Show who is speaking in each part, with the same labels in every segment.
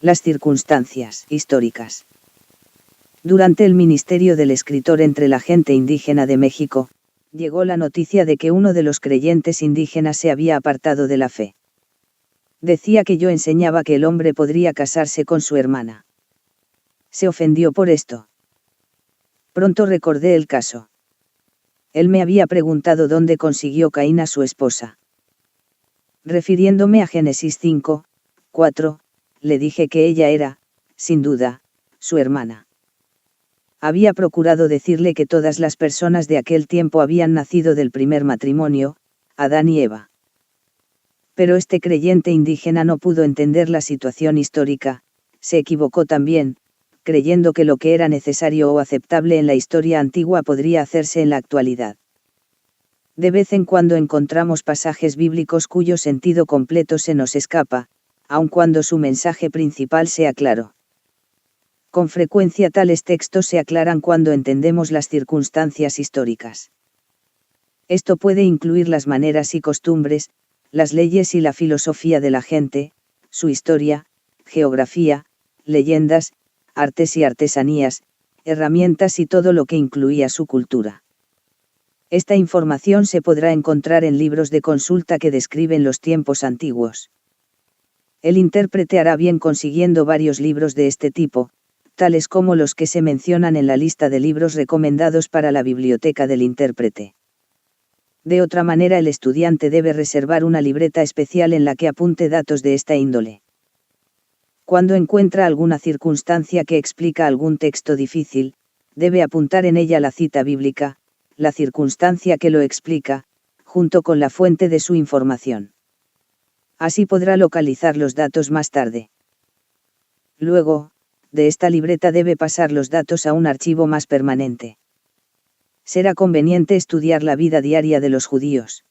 Speaker 1: Las circunstancias históricas. Durante el ministerio del escritor entre la gente indígena de México, llegó la noticia de que uno de los creyentes indígenas se había apartado de la fe. Decía que yo enseñaba que el hombre podría casarse con su hermana. Se ofendió por esto. Pronto recordé el caso. Él me había preguntado dónde consiguió Caín a su esposa. Refiriéndome a Génesis 5, 4, le dije que ella era, sin duda, su hermana. Había procurado decirle que todas las personas de aquel tiempo habían nacido del primer matrimonio, Adán y Eva. Pero este creyente indígena no pudo entender la situación histórica, se equivocó también, creyendo que lo que era necesario o aceptable en la historia antigua podría hacerse en la actualidad. De vez en cuando encontramos pasajes bíblicos cuyo sentido completo se nos escapa, aun cuando su mensaje principal sea claro. Con frecuencia tales textos se aclaran cuando entendemos las circunstancias históricas. Esto puede incluir las maneras y costumbres, las leyes y la filosofía de la gente, su historia, geografía, leyendas, artes y artesanías, herramientas y todo lo que incluía su cultura. Esta información se podrá encontrar en libros de consulta que describen los tiempos antiguos. El intérprete hará bien consiguiendo varios libros de este tipo, tales como los que se mencionan en la lista de libros recomendados para la biblioteca del intérprete. De otra manera, el estudiante debe reservar una libreta especial en la que apunte datos de esta índole. Cuando encuentra alguna circunstancia que explica algún texto difícil, debe apuntar en ella la cita bíblica, la circunstancia que lo explica, junto con la fuente de su información. Así podrá localizar los datos más tarde. Luego, de esta libreta debe pasar los datos a un archivo más permanente. Será conveniente estudiar la vida diaria de los judíos.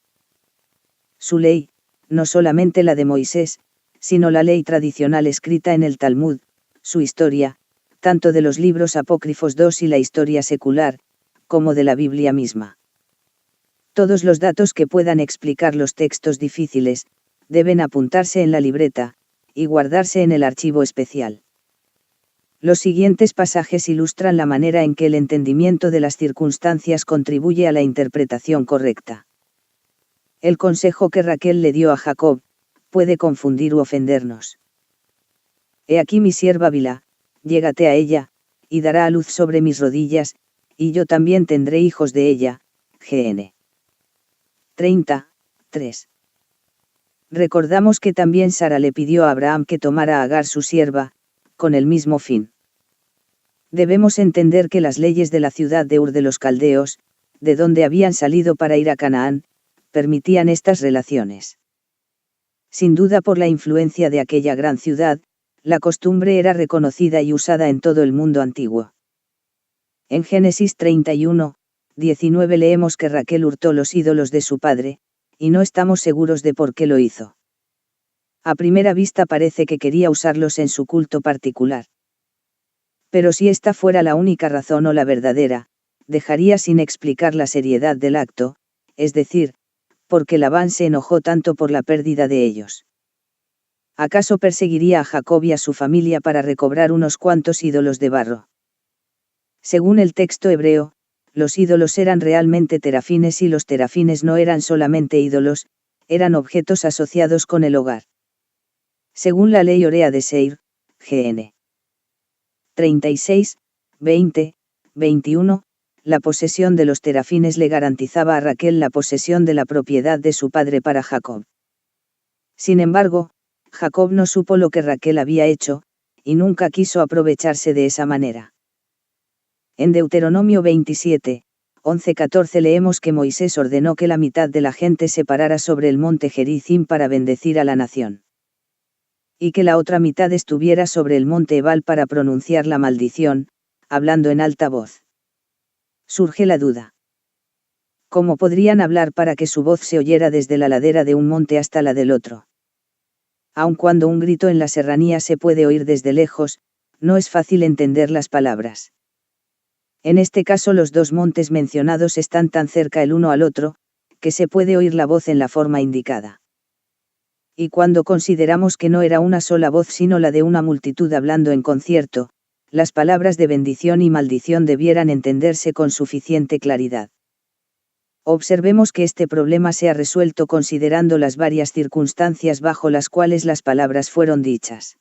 Speaker 1: Su ley, no solamente la de Moisés, sino la ley tradicional escrita en el Talmud, su historia, tanto de los libros apócrifos 2 y la historia secular, como de la Biblia misma. Todos los datos que puedan explicar los textos difíciles, deben apuntarse en la libreta, y guardarse en el archivo especial. Los siguientes pasajes ilustran la manera en que el entendimiento de las circunstancias contribuye a la interpretación correcta. El consejo que Raquel le dio a Jacob, puede confundir u ofendernos. He aquí mi sierva Bilha, llégate a ella, y dará a luz sobre mis rodillas, y yo también tendré hijos de ella. GN 33. Recordamos que también Sara le pidió a Abraham que tomara a Agar su sierva, con el mismo fin. Debemos entender que las leyes de la ciudad de Ur de los Caldeos, de donde habían salido para ir a Canaán, permitían estas relaciones. Sin duda, por la influencia de aquella gran ciudad, la costumbre era reconocida y usada en todo el mundo antiguo. En Génesis 31, 19 leemos que Raquel hurtó los ídolos de su padre, y no estamos seguros de por qué lo hizo. A primera vista parece que quería usarlos en su culto particular. Pero si esta fuera la única razón o la verdadera, dejaría sin explicar la seriedad del acto, es decir, por qué Labán se enojó tanto por la pérdida de ellos. ¿Acaso perseguiría a Jacob y a su familia para recobrar unos cuantos ídolos de barro? Según el texto hebreo, los ídolos eran realmente terafines y los terafines no eran solamente ídolos, eran objetos asociados con el hogar. Según la ley Orea de Seir, GN 36, 20, 21, la posesión de los terafines le garantizaba a Raquel la posesión de la propiedad de su padre para Jacob. Sin embargo, Jacob no supo lo que Raquel había hecho, y nunca quiso aprovecharse de esa manera. En Deuteronomio 27, 11-14 leemos que Moisés ordenó que la mitad de la gente se parara sobre el monte Gerizim para bendecir a la nación. Y que la otra mitad estuviera sobre el monte Ebal para pronunciar la maldición, hablando en alta voz. Surge la duda. ¿Cómo podrían hablar para que su voz se oyera desde la ladera de un monte hasta la del otro? Aun cuando un grito en la serranía se puede oír desde lejos, no es fácil entender las palabras. En este caso los dos montes mencionados están tan cerca el uno al otro, que se puede oír la voz en la forma indicada. Y cuando consideramos que no era una sola voz sino la de una multitud hablando en concierto, las palabras de bendición y maldición debieran entenderse con suficiente claridad. Observemos que este problema se ha resuelto considerando las varias circunstancias bajo las cuales las palabras fueron dichas.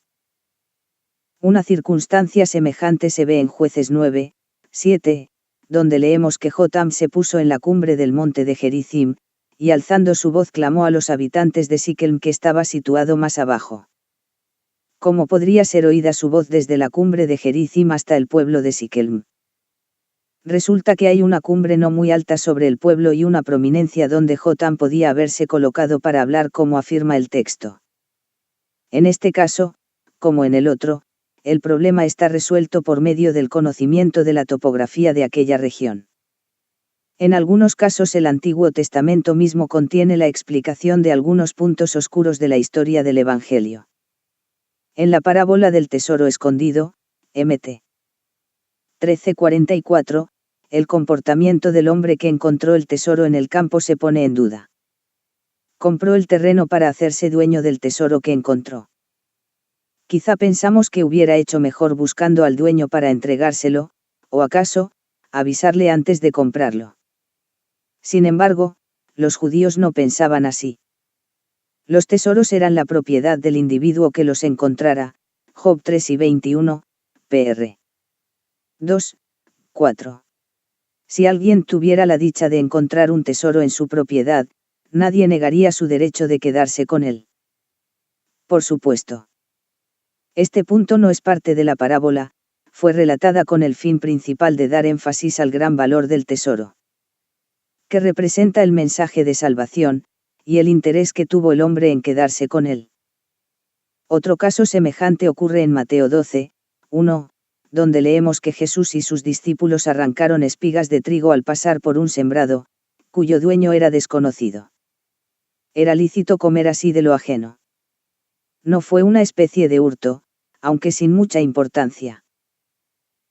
Speaker 1: Una circunstancia semejante se ve en Jueces 9, 7, donde leemos que Jotam se puso en la cumbre del monte de Gerizim, y alzando su voz clamó a los habitantes de Siquelm que estaba situado más abajo. ¿Cómo podría ser oída su voz desde la cumbre de Gerizim hasta el pueblo de Siquelm? Resulta que hay una cumbre no muy alta sobre el pueblo y una prominencia donde Jotam podía haberse colocado para hablar como afirma el texto. En este caso, como en el otro, el problema está resuelto por medio del conocimiento de la topografía de aquella región. En algunos casos el Antiguo Testamento mismo contiene la explicación de algunos puntos oscuros de la historia del Evangelio. En la parábola del tesoro escondido, Mt. 13:44, el comportamiento del hombre que encontró el tesoro en el campo se pone en duda. Compró el terreno para hacerse dueño del tesoro que encontró. Quizá pensamos que hubiera hecho mejor buscando al dueño para entregárselo, o acaso, avisarle antes de comprarlo. Sin embargo, los judíos no pensaban así. Los tesoros eran la propiedad del individuo que los encontrara, Job 3:21, pr. 2, 4. Si alguien tuviera la dicha de encontrar un tesoro en su propiedad, nadie negaría su derecho de quedarse con él. Por supuesto. Este punto no es parte de la parábola, fue relatada con el fin principal de dar énfasis al gran valor del tesoro, que representa el mensaje de salvación, y el interés que tuvo el hombre en quedarse con él. Otro caso semejante ocurre en Mateo 12, 1, donde leemos que Jesús y sus discípulos arrancaron espigas de trigo al pasar por un sembrado, cuyo dueño era desconocido. Era lícito comer así de lo ajeno. No fue una especie de hurto, aunque sin mucha importancia.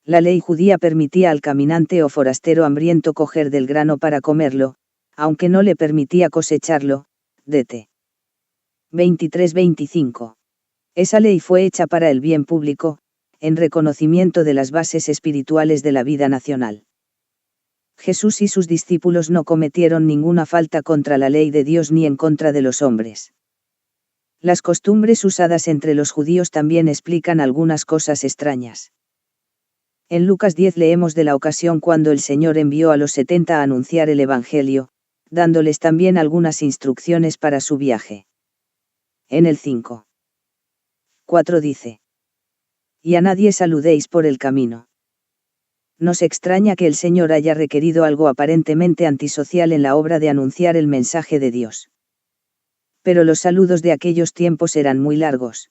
Speaker 1: La ley judía permitía al caminante o forastero hambriento coger del grano para comerlo, aunque no le permitía cosecharlo, dt. 23-25. Esa ley fue hecha para el bien público, en reconocimiento de las bases espirituales de la vida nacional. Jesús y sus discípulos no cometieron ninguna falta contra la ley de Dios ni en contra de los hombres. Las costumbres usadas entre los judíos también explican algunas cosas extrañas. En Lucas 10 leemos de la ocasión cuando el Señor envió a los 70 a anunciar el Evangelio, dándoles también algunas instrucciones para su viaje. En el 5:4 dice: Y a nadie saludéis por el camino. Nos extraña que el Señor haya requerido algo aparentemente antisocial en la obra de anunciar el mensaje de Dios. Pero los saludos de aquellos tiempos eran muy largos.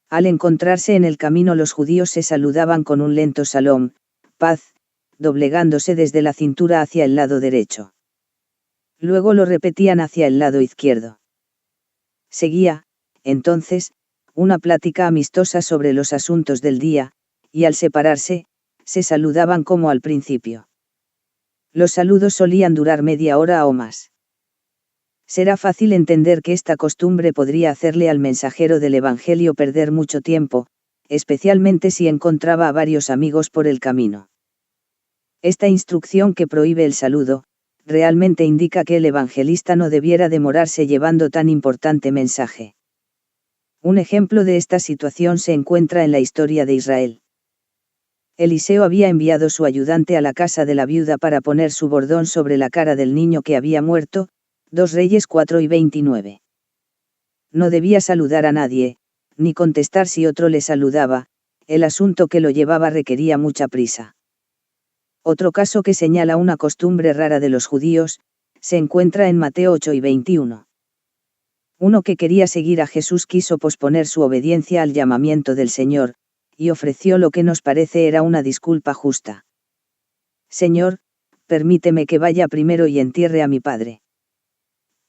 Speaker 1: Al encontrarse en el camino los judíos se saludaban con un lento salom, paz, doblegándose desde la cintura hacia el lado derecho. Luego lo repetían hacia el lado izquierdo. Seguía, entonces, una plática amistosa sobre los asuntos del día, y al separarse, se saludaban como al principio. Los saludos solían durar media hora o más. Será fácil entender que esta costumbre podría hacerle al mensajero del Evangelio perder mucho tiempo, especialmente si encontraba a varios amigos por el camino. Esta instrucción que prohíbe el saludo, realmente indica que el evangelista no debiera demorarse llevando tan importante mensaje. Un ejemplo de esta situación se encuentra en la historia de Israel. Eliseo había enviado su ayudante a la casa de la viuda para poner su bordón sobre la cara del niño que había muerto, 2 Reyes 4:29. No debía saludar a nadie, ni contestar si otro le saludaba, el asunto que lo llevaba requería mucha prisa. Otro caso que señala una costumbre rara de los judíos, se encuentra en Mateo 8:21. Uno que quería seguir a Jesús quiso posponer su obediencia al llamamiento del Señor, y ofreció lo que nos parece era una disculpa justa. Señor, permíteme que vaya primero y entierre a mi padre.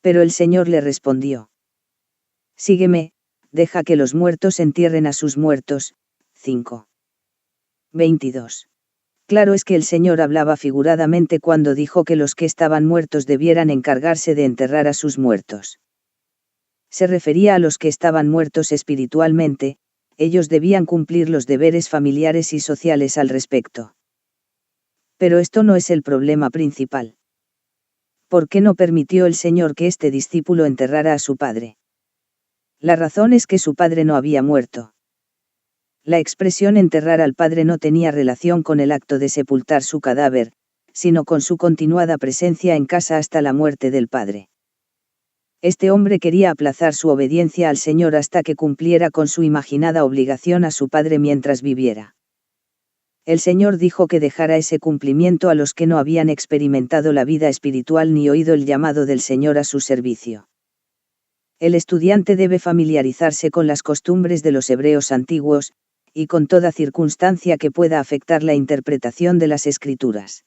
Speaker 1: Pero el Señor le respondió: Sígueme, deja que los muertos entierren a sus muertos. 5:22. Claro es que el Señor hablaba figuradamente cuando dijo que los que estaban muertos debieran encargarse de enterrar a sus muertos. Se refería a los que estaban muertos espiritualmente, ellos debían cumplir los deberes familiares y sociales al respecto. Pero esto no es el problema principal. ¿Por qué no permitió el Señor que este discípulo enterrara a su padre? La razón es que su padre no había muerto. La expresión enterrar al padre no tenía relación con el acto de sepultar su cadáver, sino con su continuada presencia en casa hasta la muerte del padre. Este hombre quería aplazar su obediencia al Señor hasta que cumpliera con su imaginada obligación a su padre mientras viviera. El Señor dijo que dejara ese cumplimiento a los que no habían experimentado la vida espiritual ni oído el llamado del Señor a su servicio. El estudiante debe familiarizarse con las costumbres de los hebreos antiguos, y con toda circunstancia que pueda afectar la interpretación de las Escrituras.